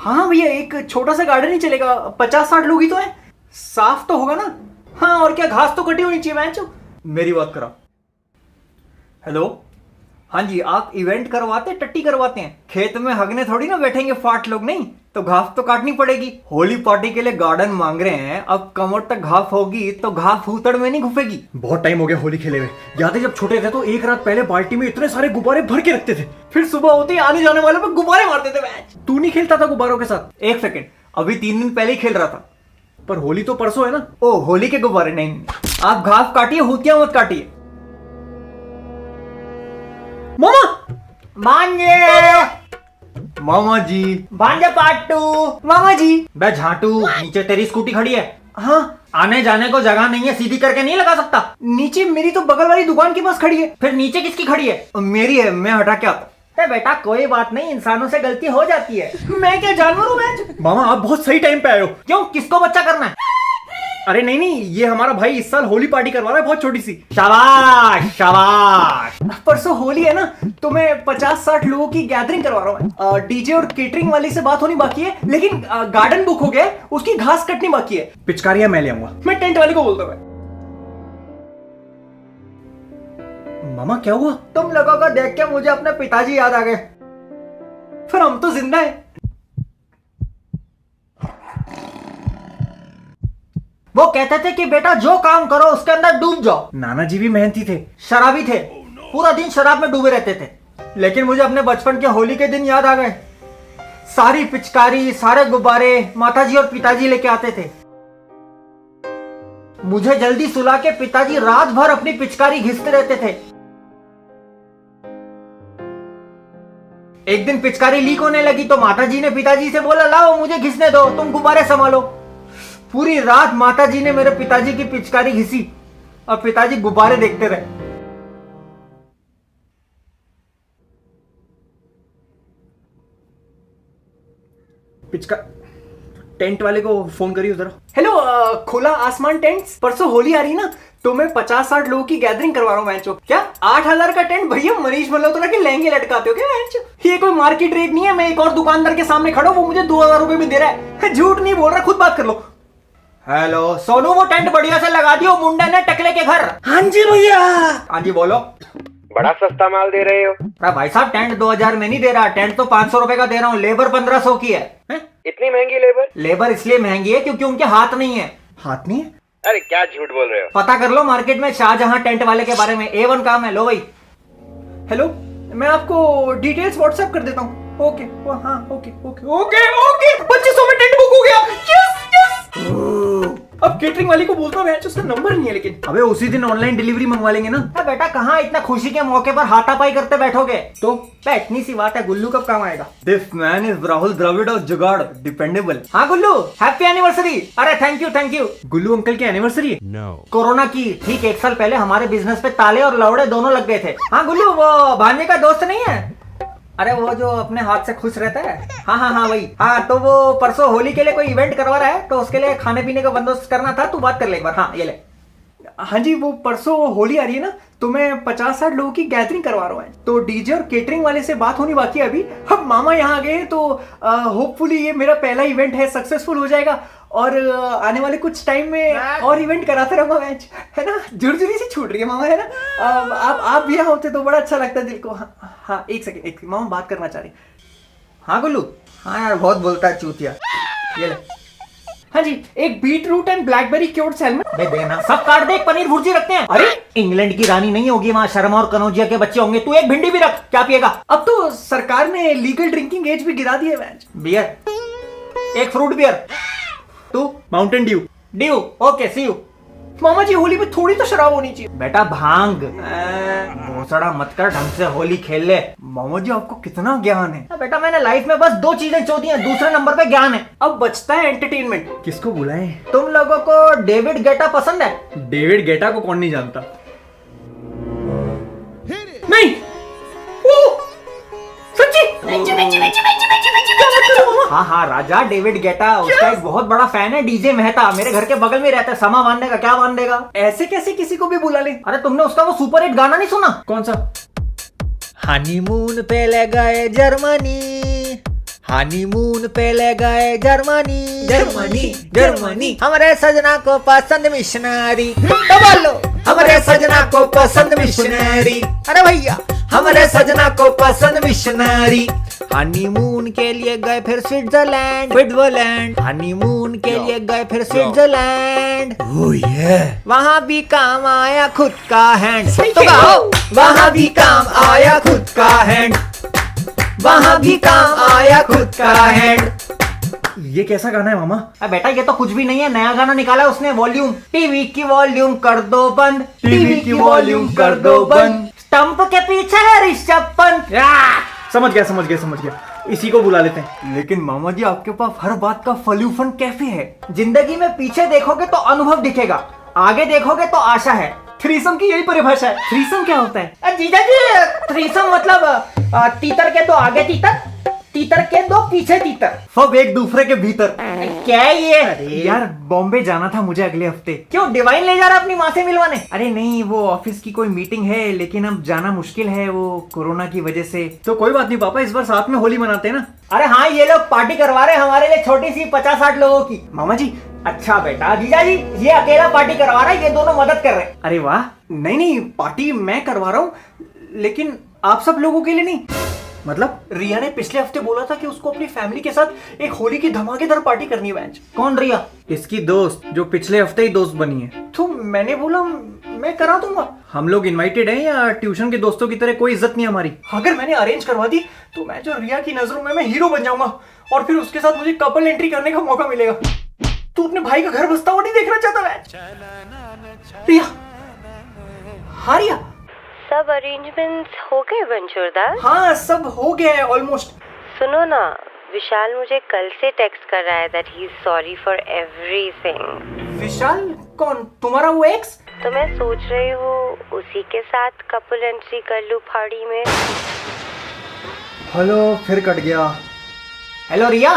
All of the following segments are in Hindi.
हाँ भैया, एक छोटा सा गार्डन ही चलेगा, 50-60 लोग ही तो हैं। साफ तो होगा ना? हाँ, और क्या, घास तो कटी होनी चाहिए मैच। मेरी बात करा। हेलो, हाँ जी, आप इवेंट करवाते टट्टी करवाते हैं? खेत में हगने थोड़ी ना बैठेंगे फाट लोग, नहीं तो घास तो काटनी पड़ेगी। होली पार्टी के लिए गार्डन मांग रहे हैं, अब कमर तक घास होगी तो घास फूतड़ में नहीं घुसेगी। बहुत टाइम हो गया होली खेले हुए। याद है जब छोटे थे तो एक रात पहले बाल्टी में इतने सारे गुब्बारे भर के रखते थे, फिर सुबह होते ही आने जाने वालों पे गुब्बारे मारते थे मैच। तू नहीं खेलता था गुब्बारों के साथ? एक सेकेंड, अभी 3 दिन पहले ही खेल रहा था। पर होली तो परसों है ना। ओ, होली के गुब्बारे नहीं, आप घास काटिए, होतियां मत काटिए। मामा, भांजे, मामा जी, भांजा पाटू, मामा जी। बे झाटू, नीचे तेरी स्कूटी खड़ी है। हाँ, आने जाने को जगह नहीं है, सीधी करके नहीं लगा सकता। नीचे मेरी तो बगल वाली दुकान के पास खड़ी है। फिर नीचे किसकी खड़ी है? मेरी है, मैं हटा के आता। बेटा कोई बात नहीं, इंसानों से गलती हो जाती है। मैं क्या जानवर हूँ मैं? मामा आप बहुत सही टाइम पे आए हो। क्यों, किसको बच्चा करना है? अरे नहीं नहीं, ये हमारा भाई इस साल होली पार्टी करवा रहा है, बहुत छोटी सी। शाबाश शाबाश। परसों होली है ना, तो मैं 50-60 लोगों की गैदरिंग करवा रहा हूँ। डीजे और केटरिंग वाली से बात होनी बाकी है, लेकिन गार्डन बुक हो गया है, उसकी घास कटनी बाकी है। पिचकारियां मैं ले आऊंगा। मैं टेंट वाले को बोलता हूँ। मामा क्या हुआ? तुम लोगों को देख के मुझे अपने पिताजी याद आ गए। फिर हम तो जिंदा है। वो कहते थे कि बेटा जो काम करो उसके अंदर डूब जाओ। नाना जी भी मेहनती थे, शराबी थे, पूरा दिन शराब में डूबे रहते थे। लेकिन मुझे अपने बचपन के होली के दिन याद आ गए। सारी पिचकारी, सारे गुब्बारे माताजी और पिताजी लेके आते थे। मुझे जल्दी सुला के पिताजी रात भर अपनी पिचकारी घिसते रहते थे। एक दिन पिचकारी लीक होने लगी तो माताजी ने पिताजी से बोला, लाओ मुझे घिसने दो, तुम गुब्बारे संभालो। पूरी रात माताजी ने मेरे पिताजी की पिचकारी घिसी और पिताजी गुब्बारे देखते रहे। टेंट वाले को फोन करिए जरा। हेलो, खुला आसमान टेंट्स, परसों होली आ रही ना, तो मैं 50-60 लोगों की गैदरिंग करवा रहा हूँ मैचो। क्या 8,000 का टेंट? भैया मनीष मल्होत्रा के लहंगे लटकाते हो क्या मैचो? ये कोई मार्केट रेट नहीं है। मैं एक और दुकानदार के सामने खड़ा हूँ, वो मुझे 2,000 रुपए में दे रहा है। झूठ नहीं बोल रहा, खुद बात कर लो। हेलो सोनू, वो टेंट बढ़िया से लगा दियो, मुंडा ने टकले के घर। हाँ जी भैया। हाँ जी बोलो। बड़ा सस्ता माल दे रहे हो। अरे भाई साहब, टेंट 2,000 में नहीं दे रहा, टेंट तो 500 रुपए का दे रहा हूँ। लेबर 1,500 की है। इतनी महंगी लेबर? लेबर इसलिए महंगी है क्योंकि उनके हाथ नहीं है। हाथ नहीं है? अरे क्या झूठ बोल रहे हो। पता कर लो मार्केट में शाहजहां टेंट वाले के बारे में, A1 काम है। लो भाई। हेलो, मैं आपको डिटेल्स व्हाट्सएप कर देता हूँ। ओके, हाँ ओके ओके ओके ओके। 2500 में टेंट बुक हो गया। Yes yes. अब केटरिंग वाली को बोलता हूँ, उसका नंबर नहीं है। लेकिन अबे उसी दिन ऑनलाइन डिलीवरी मंगवा लेंगे ना। बेटा कहाँ इतना खुशी के मौके पर हाथापाई करते बैठोगे? तो इतनी सी बात है, गुल्लू कब काम आएगा? This man is Rahul Dravid of जुगाड़, डिपेंडेबल। हाँ गुल्लू, हैप्पी एनिवर्सरी। अरे थैंक यू। गुल्लू अंकल की एनिवर्सरी है? नो। कोरोना की ठीक 1 साल पहले हमारे बिजनेस पे ताले और लौड़े दोनों लग गए थे। हाँ गुल्लू, वो भांजे का दोस्त नहीं है? अरे वो जो अपने हाथ से खुश रहता है। हाँ वही। हाँ तो वो परसों होली के लिए कोई इवेंट करवा रहा है, तो उसके लिए खाने पीने का बंदोबस्त करना था, तू बात कर ले एक बार। हाँ ये ले। हाँ जी, वो परसों होली आ रही है ना, तो मैं 50-60 लोगों की गैदरिंग करवा रहा हूँ। तो डीजे और केटरिंग वाले से बात होनी बाकी है अभी। अब मामा यहाँ आ गए तो होपफुली ये मेरा पहला इवेंट है, सक्सेसफुल हो जाएगा और आने वाले कुछ टाइम में और इवेंट कराता रहूंगा मैच, है ना। झुरझुरी से छूट रही है मामा, है ना। आप भी यहाँ होते तो बड़ा अच्छा लगता है दिल को। हाँ एक सेकेंड, मामा बात करना चाह रही। हाँ गुल्लू। हाँ यार, बहुत बोलता है चूतिया। ये ले। हाँ जी, एक beetroot and blackberry cured salmon दे देना। सब काट दे, एक पनीर भुर्जी रखते हैं। अरे इंग्लैंड की रानी नहीं होगी वहाँ, शर्मा और कनौजिया के बच्चे होंगे। तू एक भिंडी भी रख। क्या पिएगा? अब तो सरकार ने लीगल ड्रिंकिंग एज भी गिरा दी है मैच। बियर, एक फ्रूट बियर। तू Mountain Dew. Okay see you. मामा जी, होली में थोड़ी तो शराब होनी चाहिए। बेटा भांग भोसड़ा मत कर, ढंग से होली खेल ले। मामा जी आपको कितना ज्ञान है। बेटा मैंने लाइफ में बस 2 चीजें चोदी हैं, दूसरे नंबर पे ज्ञान है। अब बचता है एंटरटेनमेंट। किसको बुलाएं? तुम लोगों को डेविड गेटा पसंद है? डेविड गेटा को कौन नहीं जानता। नहीं, हाँ राजा डेविड गेटा, उसका एक बहुत बड़ा फैन है। डीजे मेहता मेरे घर के बगल में रहता है। समा बांधने का क्या बांध देगा? ऐसे कैसे किसी को भी बुला ले? अरे तुमने उसका वो सुपर हिट गाना नहीं सुना? कौन सा? हनीमून पे ले गए जर्मनी, हनीमून पे ले गए जर्मनी जर्मनी जर्मनी, हमारे सजना को पसंद मिशनरी। तो बोलो हमारे सजना को पसंद मिशनरी, अरे भैया हमारे सजना को पसंद मिशनरी। हनीमून के लिए गए फिर स्विट्जरलैंड स्विट्जरलैंड, हनीमून के लिए गए फिर स्विट्जरलैंड। वहाँ भी काम आया खुद का हैंड, तो गाओ वहाँ भी काम आया खुद का हैंड, वहाँ भी काम आया खुद का हैंड। ये कैसा गाना है मामा? बेटा ये तो कुछ भी नहीं है, नया गाना निकाला उसने। वॉल्यूम, टीवी की वॉल्यूम कर दो बंद, टीवी की वॉल्यूम कर दो बंद, स्टंप के पीछे है ऋषभ पंत। समझ गया, इसी को बुला लेते हैं। लेकिन मामा जी आपके पास हर बात का सॉल्यूशन कैसे है? जिंदगी में पीछे देखोगे तो अनुभव दिखेगा, आगे देखोगे तो आशा है। थ्रीसम की यही परिभाषा है। थ्रीसम क्या होता है? जीजा जी थ्रीसम मतलब तीतर के दो आगे तीतर, तीतर के दो पीछे तीतर, सब एक दूसरे के भीतर। क्या है ये? यार बॉम्बे जाना था मुझे अगले हफ्ते। क्यों डिवाइन ले जा रहा अपनी माँ से मिलवाने? अरे नहीं, वो ऑफिस की कोई मीटिंग है, लेकिन अब जाना मुश्किल है वो कोरोना की वजह से। तो कोई बात नहीं पापा, इस बार साथ में होली मनाते हैं ना। अरे हाँ, ये लोग पार्टी करवा रहे हैं हमारे लिए, छोटी सी 50-60 लोगों की। मामा जी। अच्छा बेटा, जीजा जी ये अकेला पार्टी करवा रहा है, ये दोनों मदद कर रहे हैं। अरे वाह। नहीं, पार्टी मैं करवा रहा हूँ, लेकिन आप सब लोगों के लिए नहीं। मतलब रिया ने पिछले हफ्ते बोला था कि उसको अपनी फैमिली के साथ एक होली की धमाकेदार पार्टी करनी है। बेंच कौन रिया? इसकी दोस्त, जो पिछले हफ्ते ही दोस्त बनी है। तो मैंने बोला मैं करा दूंगा। हम लोग इनवाइटेड हैं या ट्यूशन के दोस्तों की तरह कोई इज्जत नहीं हमारी। अगर मैंने अरेंज करवा दी तो मैं जो रिया की नजरों में मैं हीरो बन जाऊंगा, और फिर उसके साथ मुझे कपल एंट्री करने का मौका मिलेगा। तू अपने भाई का घर बसता हुआ नहीं देखना चाहता? मैं रिया, हाँ रिया, सब अरेंजमेंट्स हो गए बंचूरदास? हाँ सब हो गया है ऑलमोस्ट। सुनो ना, विशाल मुझे कल से टेक्स्ट कर रहा है that he is sorry for everything. Vishal कौन? तुम्हारा वो एक्स? तो मैं सोच रही हूँ उसी के साथ कपल एंट्री कर लूँ पार्टी में। हेलो, फिर कट गया। हेलो रिया।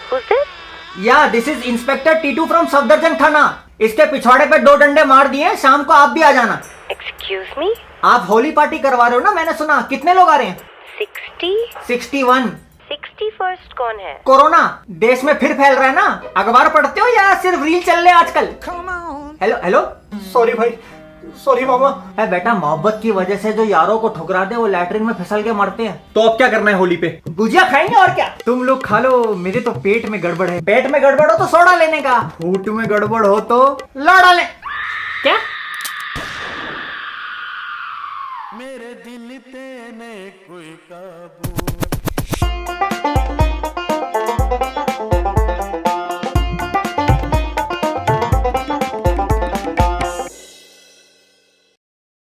Who's this? या this is inspector Titu from Safdarjung थाना। इसके पिछवाड़े पे 2 डंडे मार दिए, शाम को आप भी आ जाना। Excuse me? आप होली पार्टी करवा रहे हो ना, मैंने सुना। कितने लोग आ रहे हैं? 60? 61। 61st कौन है? कोरोना देश में फिर फैल रहा है ना। अखबार पढ़ते हो या सिर्फ रील चल रहे हैं आजकल? Hello hello. सॉरी भाई, सॉरी मामा। है बेटा, मोहब्बत की वजह से जो यारों को ठुकरा दे वो लैट्रिन में फिसल के मरते हैं। तो अब क्या करना है होली पे? गुजिया खाएंगे और क्या। तुम लोग खा लो, मेरे तो पेट में गड़बड़ है। पेट में गड़बड़ हो तो सोडा लेने का, फूट में गड़बड़ हो तो लड़ा ले। क्या? मेरे दिल पे ने कोई काबू